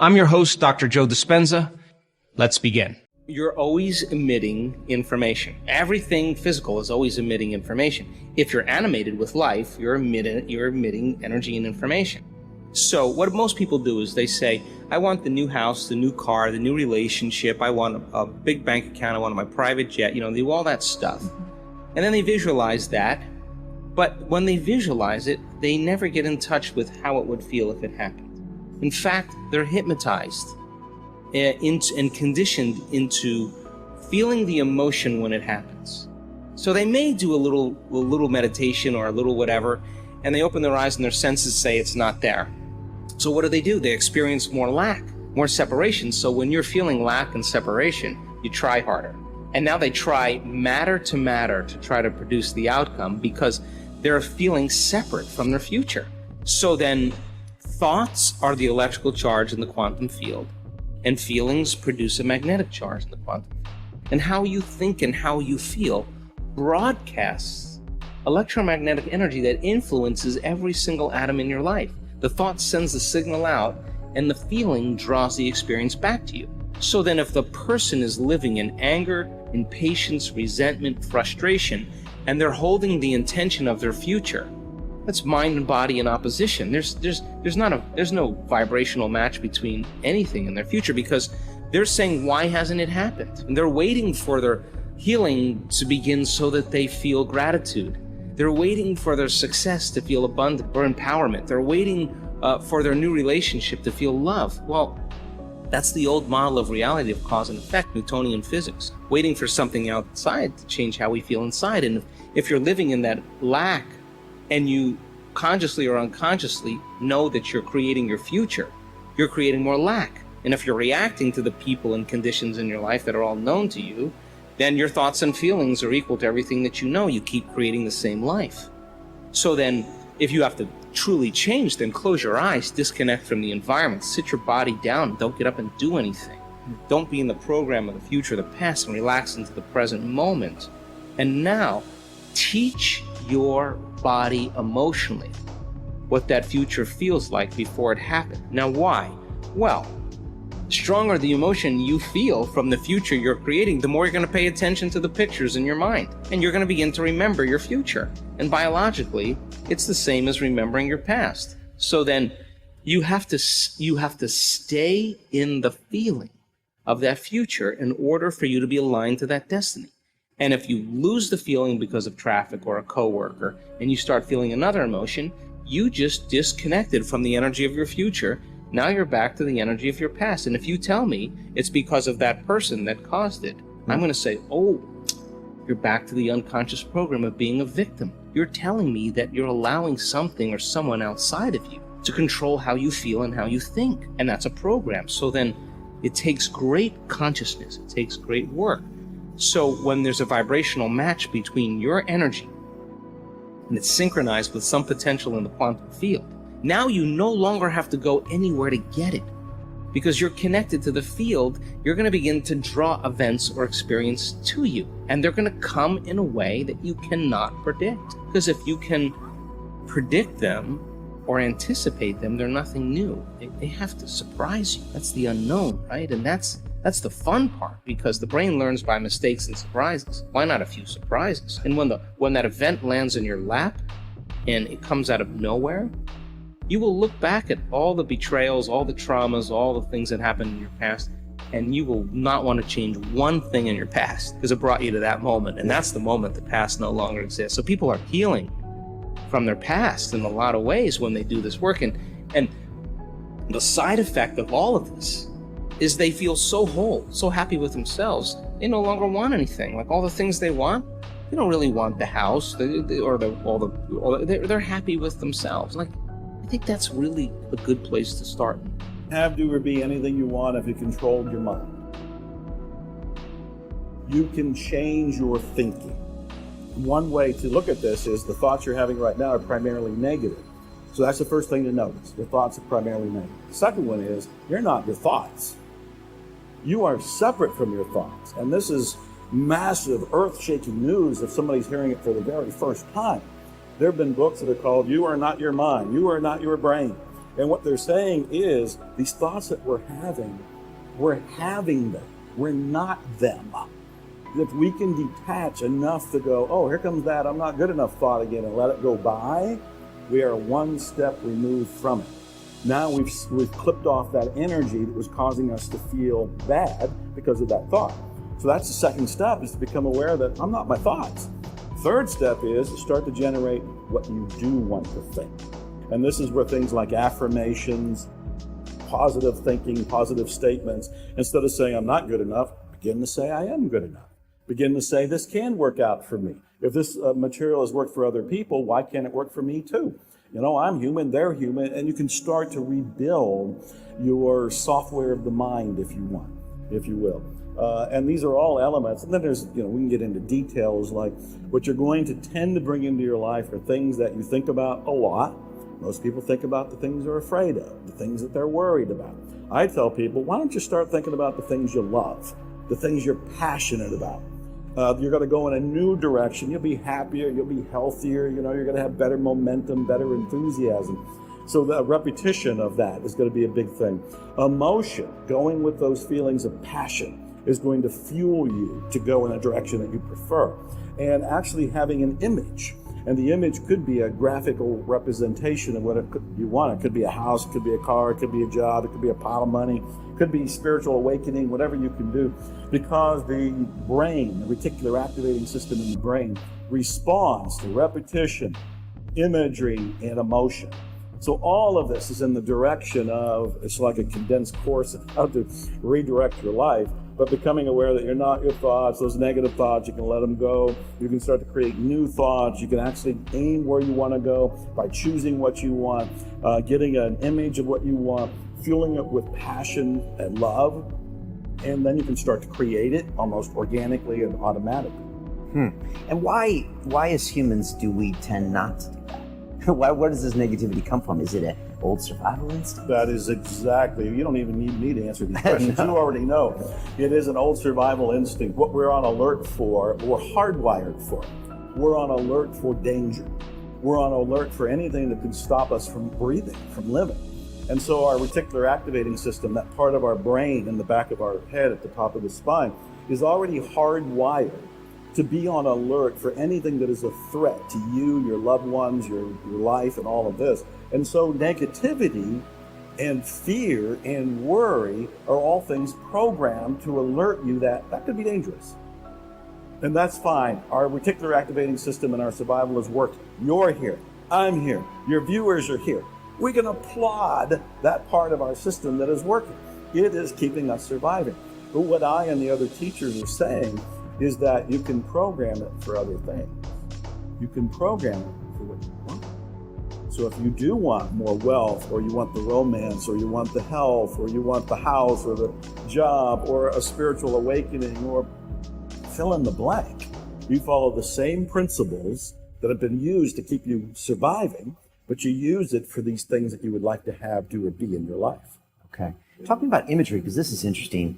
I'm your host, Dr. Joe Dispenza. Let's begin. You're always emitting information. Everything physical is always emitting information. If you're animated with life, you're emitting energy and information. So what most people do is they say, I want the new house, the new car, the new relationship, I want a big bank account, I want my private jet, they do all that stuff. And then they visualize that, but when they visualize it, they never get in touch with how it would feel if it happened. In fact, they're hypnotized and conditioned into feeling the emotion when it happens. So they may do a little meditation or a little whatever, and they open their eyes and their senses say it's not there. So what do? They experience more lack, more separation. So when you're feeling lack and separation, you try harder. And now they try matter to matter to try to produce the outcome because they're feeling separate from their future. So then thoughts are the electrical charge in the quantum field, and feelings produce a magnetic charge in the quantum field. And how you think and how you feel broadcasts electromagnetic energy that influences every single atom in your life. The thought sends the signal out, and the feeling draws the experience back to you. So then if the person is living in anger, impatience, resentment, frustration, and they're holding the intention of their future, that's mind and body in opposition. There's no vibrational match between anything in their future because they're saying, why hasn't it happened? And they're waiting for their healing to begin so that they feel gratitude. They're waiting for their success to feel abundant or empowerment. They're waiting for their new relationship to feel love. Well, that's the old model of reality of cause and effect, Newtonian physics, waiting for something outside to change how we feel inside. And if you're living in that lack, and you consciously or unconsciously know that you're creating your future, you're creating more lack. And if you're reacting to the people and conditions in your life that are all known to you, then your thoughts and feelings are equal to everything that you know. You keep creating the same life. So then, if you have to truly change, then close your eyes, disconnect from the environment, sit your body down, don't get up and do anything. Don't be in the program of the future, the past, and relax into the present moment. And now, teach your body emotionally what that future feels like before it happened. Now, why? Well, the stronger the emotion you feel from the future you're creating, the more you're going to pay attention to the pictures in your mind, and you're going to begin to remember your future. And biologically, it's the same as remembering your past. So then you have to stay in the feeling of that future in order for you to be aligned to that destiny. And if you lose the feeling because of traffic or a coworker, and you start feeling another emotion, you just disconnected from the energy of your future. Now you're back to the energy of your past. And if you tell me it's because of that person that caused it, I'm going to say, oh, you're back to the unconscious program of being a victim. You're telling me that you're allowing something or someone outside of you to control how you feel and how you think. And that's a program. So then it takes great consciousness. It takes great work. So when there's a vibrational match between your energy and it's synchronized with some potential in the quantum field, now you no longer have to go anywhere to get it. Because you're connected to the field, you're going to begin to draw events or experience to you. And they're going to come in a way that you cannot predict. Because if you can predict them or anticipate them, they're nothing new. They have to surprise you. That's the unknown, right? And that's the fun part, because the brain learns by mistakes and surprises. Why not a few surprises? And when that event lands in your lap and it comes out of nowhere, you will look back at all the betrayals, all the traumas, all the things that happened in your past, and you will not want to change one thing in your past because it brought you to that moment. And that's the moment the past no longer exists. So people are healing from their past in a lot of ways when they do this work. And the side effect of all of this is they feel so whole, so happy with themselves, they no longer want anything. Like all the things they want, they don't really want the house, they're happy with themselves. Like, I think that's really a good place to start. Have, do, or be anything you want if you controlled your mind. You can change your thinking. One way to look at this is the thoughts you're having right now are primarily negative. So that's the first thing to notice. The thoughts are primarily negative. The second one is you're not your thoughts. You are separate from your thoughts. And this is massive, earth-shaking news if somebody's hearing it for the very first time. There have been books that are called You Are Not Your Mind, You Are Not Your Brain. And what they're saying is these thoughts that we're having them. We're not them. If we can detach enough to go, oh, here comes that I'm not good enough thought again, and let it go by, we are one step removed from it. Now we've clipped off that energy that was causing us to feel bad because of that thought. So that's the second step, is to become aware that I'm not my thoughts. Third step is to start to generate what you do want to think. And this is where things like affirmations, positive thinking, positive statements, instead of saying I'm not good enough, begin to say I am good enough. Begin to say this can work out for me. If this material has worked for other people, why can't it work for me too? You know, I'm human, they're human, and you can start to rebuild your software of the mind, if you want, if you will. And these are all elements. And then there's, we can get into details like what you're going to tend to bring into your life are things that you think about a lot. Most people think about the things they're afraid of, the things that they're worried about. I tell people, why don't you start thinking about the things you love, the things you're passionate about. You're going to go in a new direction. You'll be happier. You'll be healthier. You're going to have better momentum, better enthusiasm. So the repetition of that is going to be a big thing. Emotion, going with those feelings of passion, is going to fuel you to go in a direction that you prefer. And actually having an image. And the image could be a graphical representation of what you want. It could be a house, it could be a car, it could be a job, it could be a pile of money, it could be spiritual awakening, whatever you can do. Because the brain, the reticular activating system in the brain, responds to repetition, imagery, and emotion. So all of this is in the direction of, it's like a condensed course of how to redirect your life, but becoming aware that you're not your thoughts, those negative thoughts, you can let them go. You can start to create new thoughts. You can actually aim where you want to go by choosing what you want, getting an image of what you want, fueling it with passion and love, and then you can start to create it almost organically and automatically. And why as humans do we tend not to do that? Where does this negativity come from? Is it an old survival instinct? That is exactly. You don't even need me to answer these questions. No. You already know. It is an old survival instinct. What we're on alert for, we're hardwired for. We're on alert for danger. We're on alert for anything that can stop us from breathing, from living. And so our reticular activating system, that part of our brain in the back of our head at the top of the spine, is already hardwired to be on alert for anything that is a threat to you, your loved ones, your life, and all of this. And so negativity and fear and worry are all things programmed to alert you that could be dangerous. And that's fine. Our reticular activating system and our survival is working. You're here. I'm here. Your viewers are here. We can applaud that part of our system that is working. It is keeping us surviving. But what I and the other teachers are saying is that you can program it for other things. You can program it for what you want. So if you do want more wealth, or you want the romance, or you want the health, or you want the house, or the job, or a spiritual awakening, or fill in the blank, you follow the same principles that have been used to keep you surviving, but you use it for these things that you would like to have, do, or be in your life. Okay. Talking about imagery, because this is interesting.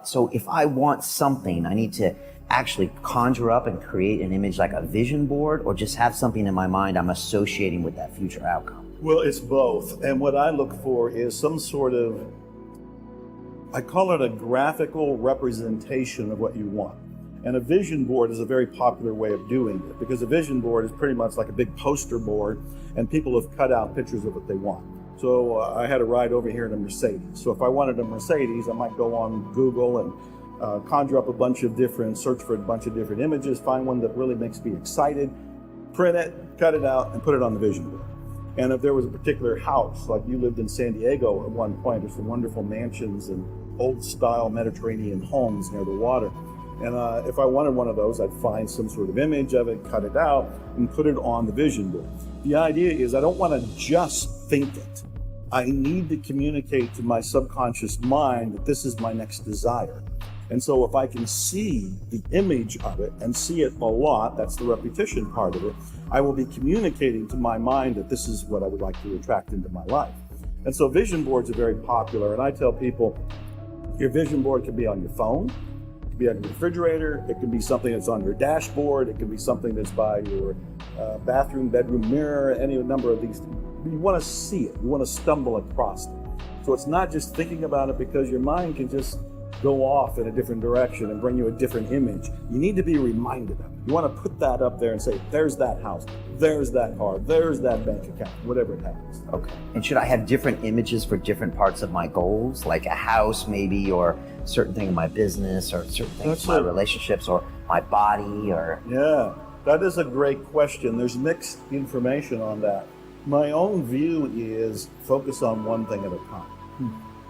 So if I want something, I need to actually conjure up and create an image like a vision board, or just have something in my mind I'm associating with that future outcome? Well, it's both. And what I look for is some sort of, I call it a graphical representation of what you want. And a vision board is a very popular way of doing it, because a vision board is pretty much like a big poster board, and people have cut out pictures of what they want. So I had a ride over here in a Mercedes. So if I wanted a Mercedes, I might go on Google and conjure up search for a bunch of different images, find one that really makes me excited, print it, cut it out, and put it on the vision board. And if there was a particular house, like you lived in San Diego at one point, there's some wonderful mansions and old-style Mediterranean homes near the water. And if I wanted one of those, I'd find some sort of image of it, cut it out, and put it on the vision board. The idea is I don't want to just think it. I need to communicate to my subconscious mind that this is my next desire. And so if I can see the image of it and see it a lot, that's the repetition part of it, I will be communicating to my mind that this is what I would like to attract into my life. And so vision boards are very popular. And I tell people, your vision board can be on your phone, it can be on your refrigerator, it can be something that's on your dashboard, it can be something that's by your bathroom, bedroom mirror, any number of these you want to see it. You want to stumble across it. So it's not just thinking about it, because your mind can just go off in a different direction and bring you a different image. You need to be reminded of it. You want to put that up there and say, there's that house, there's that car, there's that bank account, whatever it happens. Okay. And should I have different images for different parts of my goals, like a house maybe, or a certain thing in my business, or certain things in my relationships, or my body, or? Yeah, that is a great question. There's mixed information on that. My own view is focus on one thing at a time.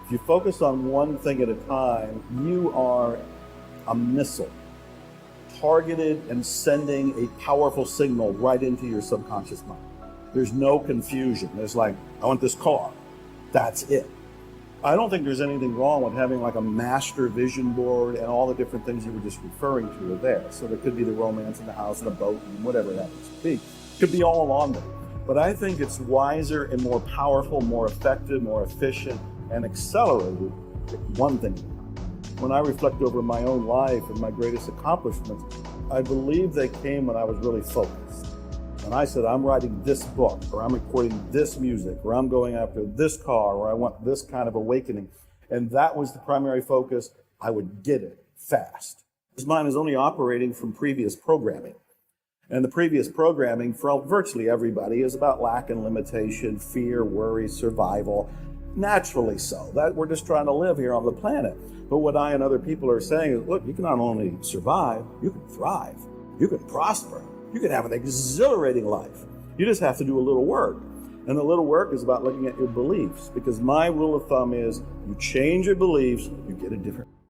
If you focus on one thing at a time, you are a missile, targeted and sending a powerful signal right into your subconscious mind. There's no confusion. There's like, I want this car. That's it. I don't think there's anything wrong with having like a master vision board, and all the different things you were just referring to are there. So there could be the romance in the house and the boat and whatever it happens to be. It could be all on there. But I think it's wiser and more powerful, more effective, more efficient, and accelerated one thing. When I reflect over my own life and my greatest accomplishments, I believe they came when I was really focused. When I said, I'm writing this book, or I'm recording this music, or I'm going after this car, or I want this kind of awakening, and that was the primary focus, I would get it fast. His mind is only operating from previous programming. And the previous programming for virtually everybody is about lack and limitation, fear, worry, survival. Naturally so. That we're just trying to live here on the planet. But what I and other people are saying is, look, you can not only survive, you can thrive, you can prosper, you can have an exhilarating life. You just have to do a little work. And the little work is about looking at your beliefs, because my rule of thumb is you change your beliefs, you get a different